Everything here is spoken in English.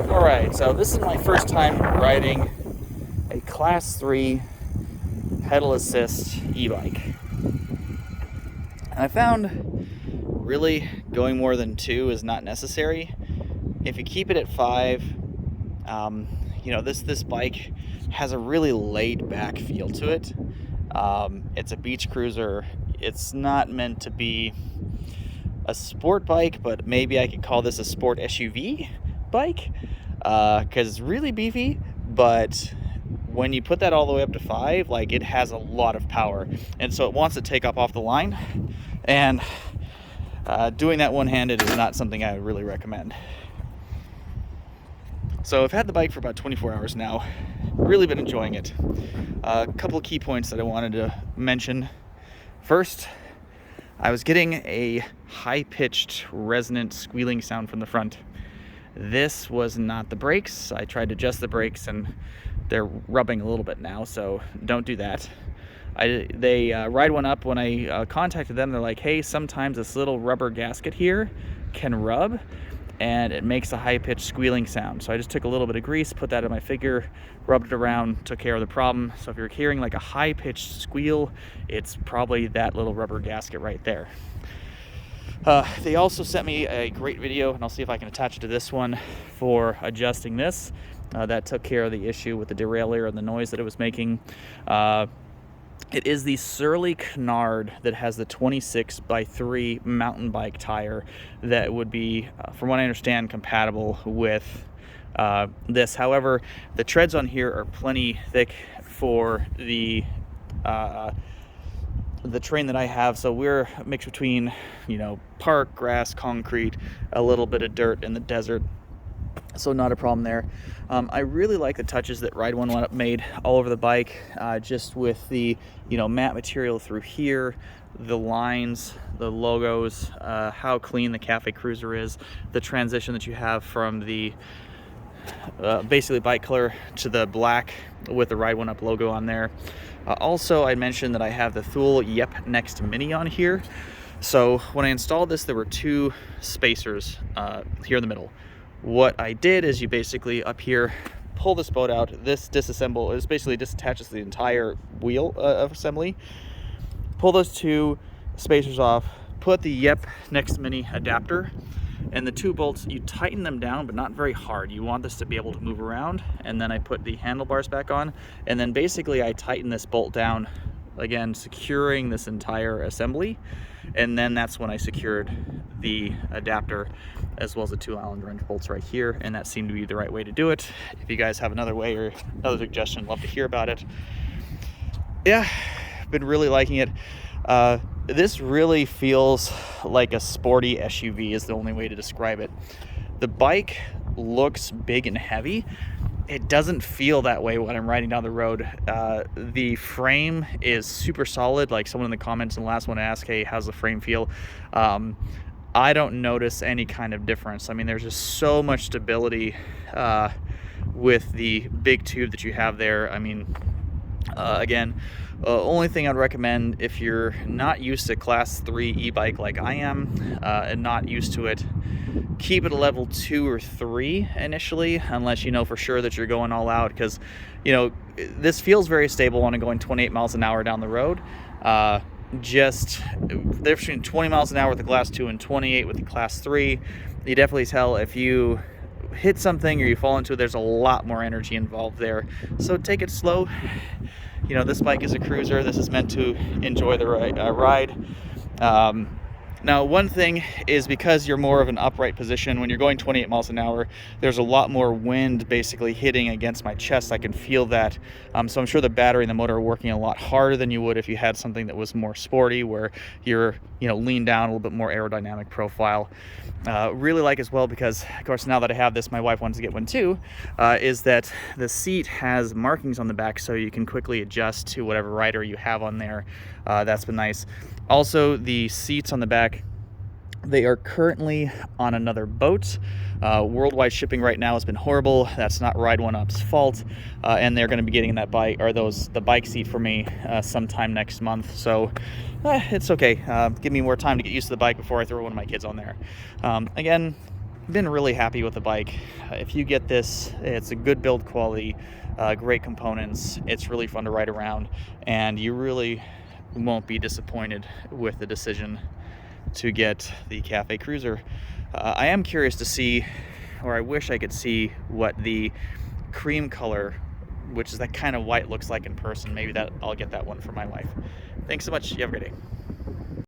Alright, so this is my first time riding a Class 3 pedal assist e-bike. And I found really going more than 2 is not necessary. If you keep it at 5, this bike has a really laid back feel to it. It's a beach cruiser. It's not meant to be a sport bike, but maybe I could call this a sport SUV bike, because it's really beefy, but when you put that all the way up to 5, like, it has a lot of power, and so it wants to take off the line, and doing that one-handed is not something I would really recommend. So I've had the bike for about 24 hours now, really been enjoying it. A couple of key points that I wanted to mention. First, I was getting a high-pitched resonant squealing sound from the front. This was not the brakes. I tried to adjust the brakes and they're rubbing a little bit now, so don't do that. Ride1Up, when I contacted them, they're like, hey, sometimes this little rubber gasket here can rub and it makes a high-pitched squealing sound. So I just took a little bit of grease, put that in my figure, rubbed it around, took care of the problem. So if you're hearing like a high-pitched squeal, it's probably that little rubber gasket right there. They also sent me a great video, and I'll see if I can attach it to this one, for adjusting this. That took care of the issue with the derailleur and the noise that it was making. It is the Surly Canard that has the 26x3 mountain bike tire that would be, from what I understand, compatible with this. However, the treads on here are plenty thick for the terrain that I have, so we're a mix between, park, grass, concrete, a little bit of dirt in the desert, so not a problem there. I really like the touches that Ride1Up made all over the bike, just with the matte material through here, the lines, the logos, how clean the Cafe Cruiser is, the transition that you have from the basically bike color to the black with the Ride1Up logo on there. Also, I mentioned that I have the Thule Yep Next Mini on here. So when I installed this, there were 2 spacers here in the middle. What I did is you basically up here pull this boat out. This basically disattaches the entire wheel assembly. Pull those 2 spacers off. Put the Yep Next Mini adapter. And the 2 bolts, you tighten them down, but not very hard. You want this to be able to move around. And then I put the handlebars back on. And then basically I tighten this bolt down, again, securing this entire assembly. And then that's when I secured the adapter, as well as the 2 Allen wrench bolts right here. And that seemed to be the right way to do it. If you guys have another way or another suggestion, love to hear about it. Yeah, been really liking it. This really feels like a sporty SUV is the only way to describe it. The bike looks big and heavy. It doesn't feel that way when I'm riding down the road. The frame is super solid. Like someone in the comments in the last one asked, hey, how's the frame feel? I don't notice any kind of difference. I mean, there's just so much stability with the big tube that you have there. I mean, again, only thing I'd recommend, if you're not used to Class 3 e-bike like I am, and not used to it, keep it a level 2 or 3 initially, unless you know for sure that you're going all out, because this feels very stable when I'm going 28 miles an hour down the road. Just the difference between 20 miles an hour with the Class 2 and 28 with the Class 3, you definitely tell if you hit something or you fall into it, there's a lot more energy involved there. So take it slow. This bike is a cruiser. This is meant to enjoy the ride. Now, one thing is, because you're more of an upright position, when you're going 28 miles an hour, there's a lot more wind basically hitting against my chest. I can feel that. So I'm sure the battery and the motor are working a lot harder than you would if you had something that was more sporty, where you're, leaned down, a little bit more aerodynamic profile. Really like as well, because, of course, now that I have this, my wife wants to get one too, is that the seat has markings on the back, so you can quickly adjust to whatever rider you have on there. That's been nice. Also, the seats on the back, they are currently on another boat. Worldwide shipping right now has been horrible. That's not Ride1Up's fault, and they're going to be getting that bike, or the bike seat for me sometime next month. So it's okay. Give me more time to get used to the bike before I throw one of my kids on there. Again, been really happy with the bike. If you get this, it's a good build quality, great components. It's really fun to ride around, and you really won't be disappointed with the decision to get the Cafe Cruiser. I am curious to see, or I wish I could see, what the cream color, which is that kind of white, looks like in person. Maybe I'll get that one for my wife. Thanks so much. You have a great day.